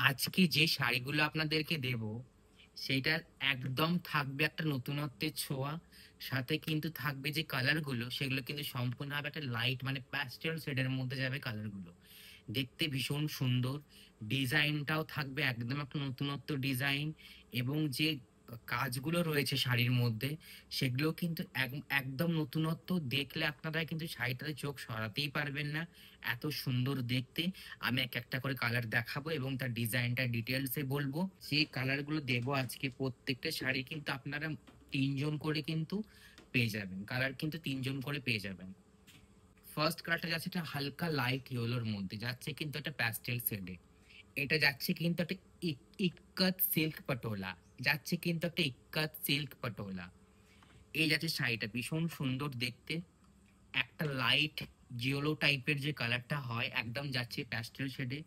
আজকে যে শাড়িগুলো আপনাদেরকে দেব সেটার একদম থাকবে একটা নতুনত্বের ছোঁয়া। সাথে কিন্তু থাকবে যে কালারগুলো সেগুলো কিন্তু সম্পূর্ণভাবে একটা লাইট মানে প্যাস্টেল শেডের মধ্যে যাবে কালারগুলো। দেখতে ভীষণ সুন্দর। ডিজাইনটাও থাকবে একদম একটা নতুনত্ব ডিজাইন। এবং যে কাজগুলো রয়েছে শাড়ির মধ্যে সেগুলো কিন্তু একদম নতুনত্ব। দেখলে আপনারা কিন্তু শাড়িটাতে চোখ সরাতেই পারবেন না, এত সুন্দর দেখতে। আমি এক একটা করে কালার দেখাবো এবং তার ডিজাইনটা ডিটেলসে বলবো। যে কালারগুলো দেবো আজকে প্রত্যেকটা শাড়ি কিন্তু আপনারা তিনজন করে কিন্তু পেয়ে যাবেন, কালার কিন্তু তিনজন করে পেয়ে যাবেন। ফার্স্ট কালারটা যাচ্ছে একটা হালকা লাইট ইয়েলোর মধ্যে, যাচ্ছে কিন্তু একটা প্যাস্টেল শেডে। এটা যাচ্ছে কিন্তু একটা ইক্কত সিল্ক পটোলা, যাচ্ছে কিন্তু একটা ইক্কত সিল্ক পটোলা। এই যাচ্ছে শাড়িটা ভীষণ সুন্দর দেখতে। একটা লাইট জিওলো টাইপের যে কালারটা হয় একদম যাচ্ছে প্যাস্টেল শেডে।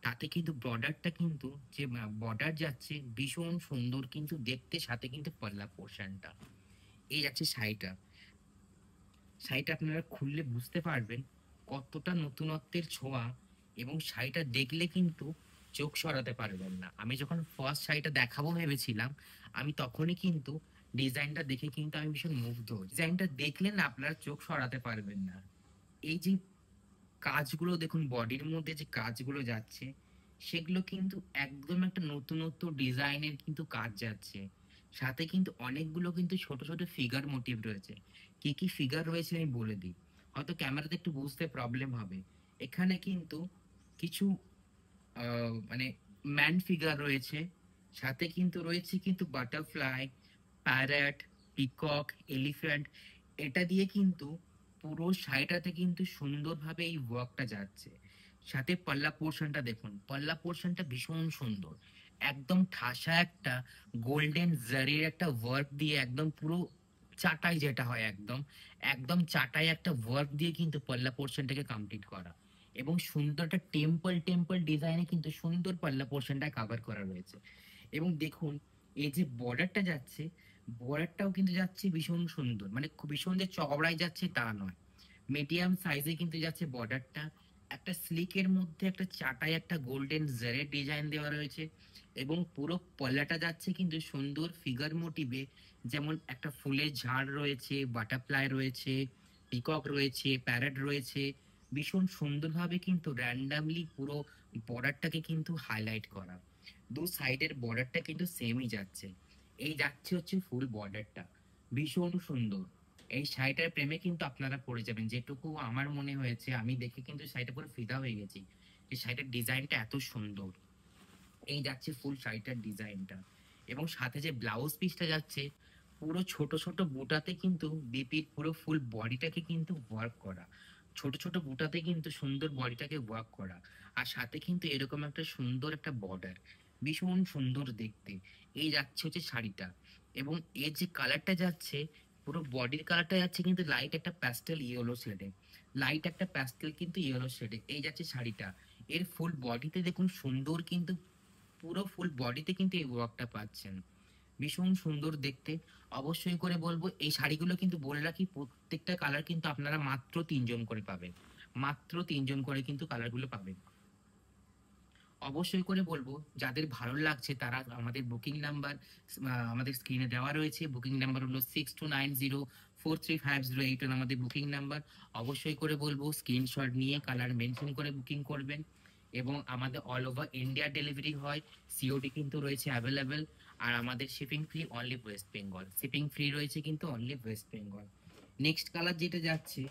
তাতে কিন্তু বর্ডারটা কিন্তু যে বর্ডার যাচ্ছে ভীষণ সুন্দর কিন্তু দেখতে, সাথে কিন্তু পল্লা পোর্শনটা। এই যাচ্ছে শাড়িটা। শাড়িটা আপনারা খুললে বুঝতে পারবেন কতটা নতুনত্বের ছোঁয়া। এবং শাড়িটা দেখলে কিন্তু চোখ সরাতে পারবেন না। আমি যখন ফার্স্ট শাড়িটা দেখাবো ভেবেছিলাম, আমি তখনই কিন্তু ডিজাইনটা দেখে কিন্তু আমি ভীষণ মুগ্ধ। ডিজাইনটা দেখলে না আপনারা চোখ সরাতে পারবেন না। এই যে কাজগুলো দেখুন, বডির মধ্যে যে কাজগুলো যাচ্ছে সেগুলো কিন্তু একদম একটা নতুনত্ব ডিজাইনের কিন্তু কাজ যাচ্ছে। সাথে কিন্তু অনেকগুলো কিন্তু ছোট ছোট ফিগার মোটিভ রয়েছে। কি কি ফিগার রয়েছে আমি বলে দিই, হয়তো ক্যামেরাতে একটু বুঝতে প্রবলেম হবে। এখানে কিন্তু কিছু মানে ম্যান ফিগার রয়েছে। সাথে কিন্তু রয়েছে কিন্তু বাটারফ্লাই, প্যারট, পিকক, এলিফ্যান্ট। এটা দিয়ে কিন্তু পুরো শাড়িটাতে কিন্তু সুন্দরভাবে এই ওয়ার্কটা যাচ্ছে। সাথে পাল্লা পোর্শনটা দেখুন, পাল্লা পোর্শনটা ভীষণ সুন্দর। একদম ঠাসা একটা গোল্ডেন জারির একটা ওয়ার্ক দিয়ে একদম পুরো চাটাই যেটা হয় একদম একদম চাটাই একটা ওয়ার্ক দিয়ে কিন্তু পাল্লা পোর্শনটাকে কমপ্লিট করা। এবং সুন্দর একটা টেম্পল টেম্পল ডিজাইনে কিন্তু সুন্দর পাল্লা পোর্শনটা কভার করা রয়েছে। এবং দেখুন, এই যে বর্ডারটা যাচ্ছে, বর্ডারটাও কিন্তু যাচ্ছে ভীষণ সুন্দর, মানে খুব ভীষণ যে চওড়ায় যাচ্ছে তা নয়, মিডিয়াম সাইজে কিন্তু যাচ্ছে বর্ডারটা। একটা স্লিকের মধ্যে একটা চাটায় একটা গোল্ডেন জারের ডিজাইন দেওয়া রয়েছে। এবং পুরো পল্লাটা যাচ্ছে কিন্তু সুন্দর ফিগার মোটিভে। যেমন একটা ফুলের ঝাড় রয়েছে, বাটারফ্লাই রয়েছে, পিকক রয়েছে, প্যারট রয়েছে। ভীষণ সুন্দরভাবে কিন্তু র্যান্ডামলি পুরো বর্ডারটাকে কিন্তু হাইলাইট করা। দু সাইডের বর্ডারটা কিন্তু সেমই যাচ্ছে। এই যাচ্ছে হচ্ছে ফুল বর্ডারটা, ভীষণ সুন্দর। এই শাড়িটার প্রেমে কিন্তু আপনারা পড়ে যাবেন, যেটুকু আমার মনে হয়েছে। আমি দেখে কিন্তু শাড়িটা পুরো ফিদা হয়ে গেছি। এই শাড়িটার ডিজাইনটা এত সুন্দর। এই যাচ্ছে ফুল শাড়িটার ডিজাইনটা। এবং সাথে যে ব্লাউজ পিসটা যাচ্ছে, পুরো ছোট ছোট বুটাতে কিন্তু বিপির পুরো ফুল বডিটাকে কিন্তু ওয়ার্ক করা। ছোট ছোট বুটাতে কিন্তু সুন্দর বডিটাকে ওয়ার্ক করা। আর সাথে কিন্তু এরকম একটা সুন্দর একটা বর্ডার, ভীষণ সুন্দর দেখতে। এই যাচ্ছে হচ্ছে শাড়িটা। এবং এর যে কালারটা যাচ্ছে, পুরো বডির কালারটা যাচ্ছে কিন্তু লাইট একটা প্যাস্টেল ইয়েলো শেডে। লাইট একটা প্যাস্টেল কিন্তু ইয়েলো শেডে এই যাচ্ছে শাড়িটা। এর ফুল বডিতে দেখুন সুন্দর কিন্তু, পুরো ফুল বডিতে কিন্তু এই ওয়ার্কটা পাচ্ছেন। ভীষণ সুন্দর দেখতে। অবশ্যই করে বলবো এই শাড়িগুলো কিন্তু বলে রাখি প্রত্যেকটা কালার কিন্তু আপনারা মাত্র তিনজন করে পাবেন। মাত্র তিনজন করে কিন্তু কালারগুলো পাবেন। অবশ্যই করে বলবো যাদের ভালো লাগছে তারা আমাদের বুকিং নাম্বার আমাদের স্ক্রিনে দেওয়া রয়েছে। বুকিং নাম্বার হলো 6290435081 আমাদের বুকিং নাম্বার। অবশ্যই করে বলবো স্ক্রিনশট নিয়ে কালার মেনশন করে বুকিং করবেন। এবং আমাদের অল ওভার ইন্ডিয়া ডেলিভারি হয়, সিওডি কিন্তু রয়েছে অ্যাভেলেবেল। আর আমাদের shipping free only West Bengal, shipping free রয়েছে কিন্তু only West Bengal. Next colour যেটা যাচ্ছে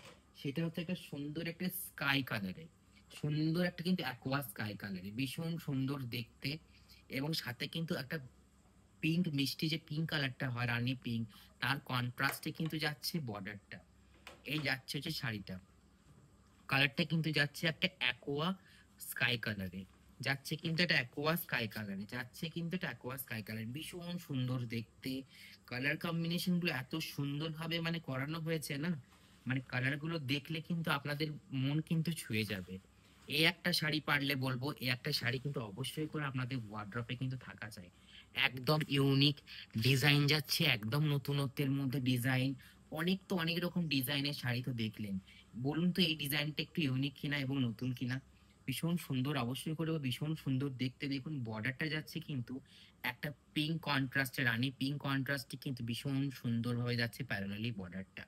সেটা হচ্ছে একটা সুন্দর একটা স্কাই কালারে, সুন্দর একটা কিন্তু অ্যাকোয়া স্কাই কালারে, ভীষণ সুন্দর দেখতে। এবং সাথে কিন্তু একটা পিঙ্ক মিষ্টি যে পিঙ্ক কালারটা হয় রানী পিঙ্ক, তার কন্ট্রাস্টে কিন্তু যাচ্ছে বর্ডারটা। এই যাচ্ছে হচ্ছে শাড়িটা। কালারটা কিন্তু যাচ্ছে একটা অ্যাকোয়া স্কাই কালারে, যাচ্ছে কিন্তু এটা অ্যাকোয়া স্কাই কালারে, যাচ্ছে কিন্তু এটা অ্যাকোয়া স্কাই কালার, ভীষণ সুন্দর দেখতে। কালার কম্বিনেশন গুলো এত সুন্দর ভাবে মানে করানো হয়েছে না, মানে কালার গুলো দেখলে কিন্তু আপনাদের মন কিন্তু ছুঁয়ে যাবে। এই একটা শাড়ি পারলে বলবো, এই একটা শাড়ি কিন্তু অবশ্যই করে আপনাদের ওয়ার্ড্রপে কিন্তু থাকা চাই। একদম ইউনিক ডিজাইন যাচ্ছে, একদম নতুনত্বের মধ্যে ডিজাইন। অনেক তো অনেক রকম ডিজাইনের শাড়ি তো দেখলেন, বলুন তো এই ডিজাইনটা একটু ইউনিক কিনা এবং নতুন কিনা। ভীষণ সুন্দর, অবশ্যই করে ভীষণ সুন্দর দেখতে। দেখুন বর্ডারটা যাচ্ছে কিন্তু একটা পিঙ্ক কন্ট্রাস্টে, রানী পিঙ্ক কন্ট্রাস্টে কিন্তু ভীষণ সুন্দরভাবে যাচ্ছে প্যারালালি বর্ডারটা,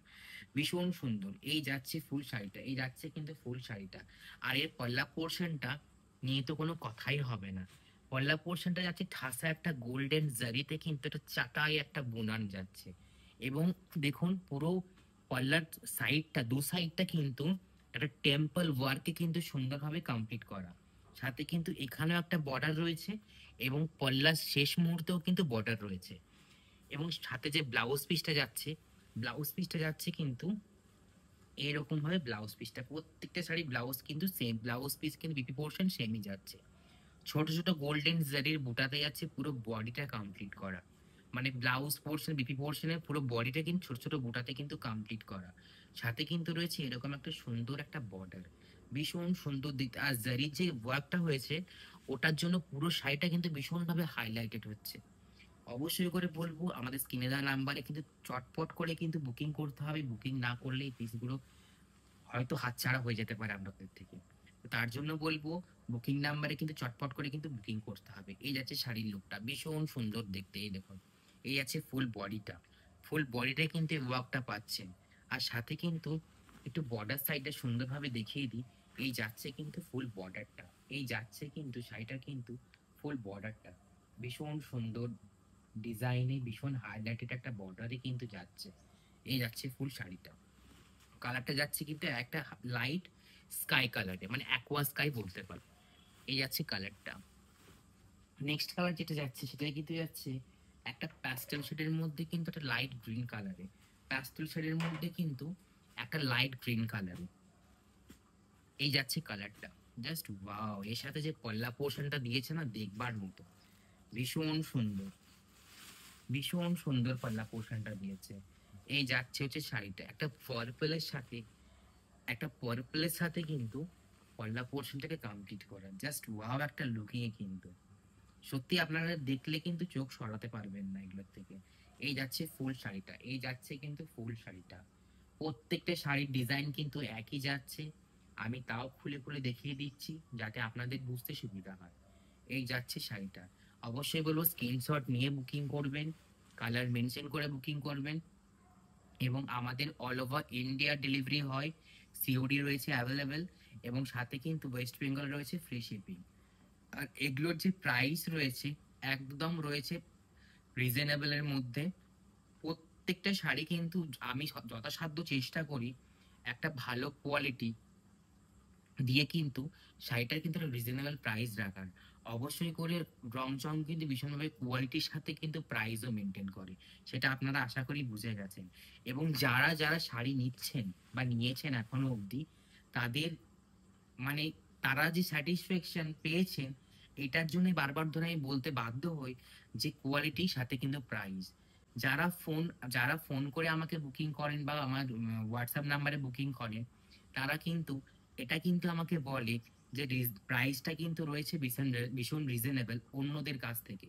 ভীষণ সুন্দর। এই যাচ্ছে ফুল শাড়িটা, এই যাচ্ছে কিন্তু ফুল শাড়িটা। আর এর পল্লা পোর্শনটা নিয়ে তো কোনো কথাই হবে না। পল্লা পোর্শনটা যাচ্ছে ঠাসা একটা গোল্ডেন জারিতে কিন্তু একটা চাটাই একটা বুনান যাচ্ছে। এবং দেখুন পুরো পল্লার সাইডটা, দু সাইডটা কিন্তু একটা টেম্পল ওয়ার্কে কিন্তু সুন্দরভাবে কমপ্লিট করা। সাথে কিন্তু এখানেও একটা বর্ডার রয়েছে এবং পল্লার শেষ মুহূর্তেও কিন্তু বর্ডার রয়েছে। এবং সাথে যে ব্লাউজ পিসটা যাচ্ছে, ব্লাউজ পিসটা যাচ্ছে কিন্তু এরকম ভাবে ব্লাউজ পিসটা, প্রত্যেকটা শাড়ি ব্লাউজ কিন্তু সেম, ব্লাউজ পিস কিন্তু বিপি পোর্শন সেমই যাচ্ছে। ছোট ছোট গোল্ডেন জারির বুটাতে যাচ্ছে পুরো বডিটা কমপ্লিট করা। মানে ব্লাউজ পোর্শন, বিপি পোর্শনের পুরো বডিটা কিন্তু ছোট ছোট বুটাতে কিন্তু কমপ্লিট করা। সাথে কিন্তু রয়েছে এরকম একটা সুন্দর একটা বর্ডার, ভীষণ সুন্দর দেখতে। আর জারির যে ওয়ার্কটা হয়েছে ওটার জন্য পুরো শাড়িটা কিন্তু ভীষণভাবে হাইলাইটেড হচ্ছে। অবশ্যই করে বলবো আমাদের স্ক্রিনে দেওয়া নাম্বারে কিন্তু চটপট করে কিন্তু বুকিং করতে হবে। বুকিং না করলে এই পিসগুলো হয়তো হাতছাড়া হয়ে যেতে পারে আপনাদের থেকে। তো তার জন্য বলবো বুকিং নাম্বারে কিন্তু চটপট করে কিন্তু বুকিং করতে হবে। এই যাচ্ছে শাড়ির লুকটা, ভীষণ সুন্দর দেখতে। এই দেখুন, এই আছে ফুল বডিটা, ফুল বডিটাই কিন্তু ওয়ার্কটা পাচ্ছেন। আর সাথে কিন্তু একটু বর্ডার সাইডটা সুন্দরভাবে দেখিয়ে দিই। এই যাচ্ছে কিন্তু ফুল বর্ডারটা, এই যাচ্ছে কিন্তু শাড়িটা কিন্তু ফুল বর্ডারটা ভীষণ সুন্দর ডিজাইনে, ভীষণ হাইলাইটেড একটা বর্ডারে কিন্তু যাচ্ছে। এই যাচ্ছে ফুল শাড়িটা, কালারটা যাচ্ছে কিন্তু একটা লাইট স্কাই কালারে, মানে অ্যাকোয়া স্কাই বলতে পারো। এই যাচ্ছে কালারটা। নেক্সট কালার যেটা যাচ্ছে সেটা কিন্তু যাচ্ছে একটা প্যাস্টেল শেডের মধ্যে কিন্তু একটা লাইট গ্রিন কালারে, প্যাস্টেল শেডের মধ্যে কিন্তু একটা লাইট গ্রিন কালারে। এই যাচ্ছে কালারটা, জাস্ট ওয়াও। এর সাথে যে পল্লা পোর্শনটা দিয়েছে না, দেখবার মতো, ভীষণ সুন্দর, ভীষণ সুন্দর পল্লা পোর্শনটা দিয়েছে। এই যাচ্ছে হচ্ছে শাড়িটা একটা পার্পলের সাথে, একটা পার্পলের সাথে কিন্তু পল্লা পোর্শনটাকে কমপ্লিট করা, জাস্ট ওয়াও একটা লুকিং কিন্তু। সত্যি আপনারা দেখলে কিন্তু চোখ সরাতে পারবেন না এগুলোর থেকে। এই যাচ্ছে ফুল শাড়িটা, এই যাচ্ছে কিন্তু ফুল শাড়িটা। প্রত্যেকটা শাড়ির ডিজাইন কিন্তু একই যাচ্ছে। আমি তাও খুলে খুলে দেখিয়ে দিচ্ছি যাতে আপনাদের বুঝতে সুবিধা হয়। এই যাচ্ছে শাড়িটা। অবশ্যই বলবো স্ক্রিনশট নিয়ে বুকিং করবেন, কালার মেনশন করে বুকিং করবেন। এবং আমাদের অল ওভার ইন্ডিয়া ডেলিভারি হয়, সিওডি রয়েছে অ্যাভেলেবেল। এবং সাথে কিন্তু ওয়েস্ট বেঙ্গল রয়েছে ফ্রি শিপিং। আর এগুলোর যে প্রাইস রয়েছে একদম রয়েছে রিজনেবলের মধ্যে। প্রত্যেকটা শাড়ি কিন্তু আমি যথাসাধ্য চেষ্টা করি একটা ভালো কোয়ালিটি দিয়ে কিন্তু শাড়িটার কিন্তু একটা রিজনেবল প্রাইস রাখার। অবশ্যই করে রং চং কিন্তু ভীষণভাবে কোয়ালিটির সাথে কিন্তু প্রাইসও মেনটেন করে, সেটা আপনারা আশা করি বুঝে গেছেন। এবং যারা যারা শাড়ি নিচ্ছেন বা নিয়েছেন এখনো অবধি, তাদের মানে তারা যে স্যাটিসফ্যাকশন পেয়েছেন, এটার জন্য বারবার ধরে আমি বলতে বাধ্য হই যে কোয়ালিটির সাথে কিন্তু প্রাইস। যারা ফোন যারা ফোন করে আমাকে বুকিং করেন বা আমার হোয়াটসঅ্যাপ নাম্বারে বুকিং করেন, তারা কিন্তু এটা কিন্তু আমাকে বলে যে প্রাইসটা কিন্তু রয়েছে ভীষণ ভীষণ রিজনেবল অন্যদের কাছ থেকে।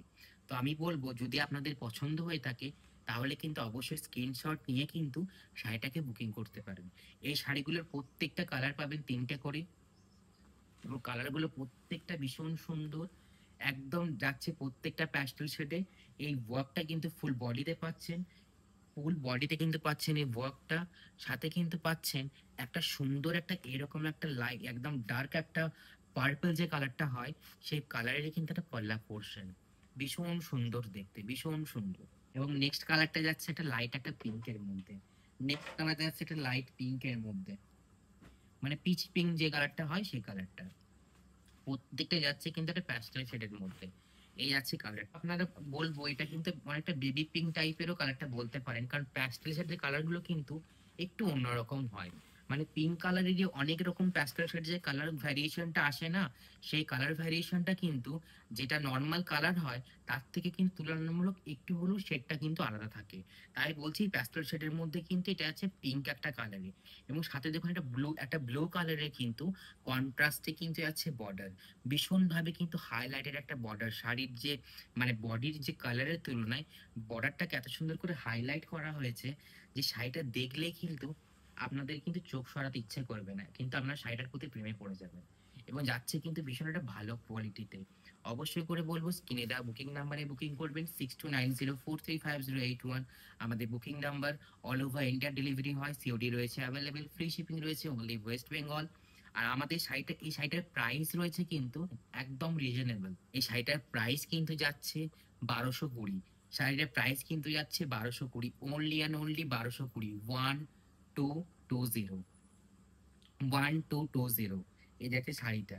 তো আমি বলবো যদি আপনাদের পছন্দ হয়ে থাকে তাহলে কিন্তু অবশ্যই স্ক্রিনশট নিয়ে কিন্তু শাড়িটাকে বুকিং করতে পারেন। এই শাড়িগুলোর প্রত্যেকটা কালার পাবেন তিনটে করে, এবং কালারগুলো প্রত্যেকটা ভীষণ সুন্দর, একদম যাচ্ছে প্রত্যেকটা প্যাস্টেল শেডে। এই ওয়ার্কটা কিন্তু ফুল বডিতে পাচ্ছেন, ফুল বডিতে কিন্তু পাচ্ছেন এই ওয়ার্কটা। সাথে কিন্তু পাচ্ছেন একটা সুন্দর একটা এরকম একটা লাইট, একদম ডার্ক একটা পার্পল যে কালারটা হয়, সেই কালারেরই কিন্তু একটা পল্লা পোর্শন, ভীষণ সুন্দর দেখতে, ভীষণ সুন্দর। এবং নেক্সট কালারটা যাচ্ছে একটা লাইট একটা পিঙ্কের মধ্যে, নেক্সট কালারটা যাচ্ছে একটা লাইট পিঙ্কের মধ্যে, মানে পিচ পিঙ্ক যে কালারটা হয় সেই কালারটা। প্রত্যেকটা যাচ্ছে কিন্তু একটা প্যাস্টেল শেডের মধ্যে। এই আছে কালার, আপনারা বলবো এটা কিন্তু অনেকটা বেবি পিঙ্ক টাইপেরও কালারটা বলতে পারেন, কারণ প্যাস্টেল শেডের কালার গুলো কিন্তু একটু অন্যরকম হয়। মানে পিঙ্ক কালারের যে অনেক রকম প্যাস্টেল শেড যে কালার ভ্যারিয়েশনটা আসে না, সেই কালার ভ্যারিয়েশনটা কিন্তু যেটা নর্মাল কালার হয় তার থেকে কিন্তু তুলনামূলক একটু হলেও শেডটা কিন্তু আলাদা থাকে। তাই বলছি প্যাস্টেল শেডের মধ্যে কিন্তু এটা আছে পিঙ্ক একটা কালারে। এবং সাথে দেখুন একটা ব্লু কালারের কিন্তু কন্ট্রাস্টে কিন্তু আছে বর্ডার, ভীষণভাবে কিন্তু হাইলাইটেড একটা বর্ডার। শাড়ির যে মানে বডির যে কালারের তুলনায় বর্ডারটাকে এত সুন্দর করে হাইলাইট করা হয়েছে যে শাড়িটা দেখলেই কিন্তু আপনাদের কিন্তু চোখ সরাতে ইচ্ছে করবে না, কিন্তু আপনার শাড়িটার প্রতি প্রেমে পড়ে যাবেন। এবং যাচ্ছে কিন্তু ভীষণ একটা ভালো কোয়ালিটিতে। অবশ্যই করে বলবো স্ক্রিনে দেওয়া বুকিং নাম্বারে বুকিং করবেন 6290435081। আমাদের booking number. All over India delivery হয়, সিওডি রয়েছে অ্যাভেলেবেল, ফ্রি শিপিং রয়েছে অনলি ওয়েস্ট বেঙ্গল। আর আমাদের এই শাড়িটার প্রাইস রয়েছে কিন্তু একদম রিজনেবল। এই শাড়িটার প্রাইস কিন্তু যাচ্ছে 1220। শাড়িটার প্রাইস কিন্তু যাচ্ছে 1220, অনলি অ্যান্ড অনলি 1220। 1220, 1220। এই যাচ্ছে শাড়িটা।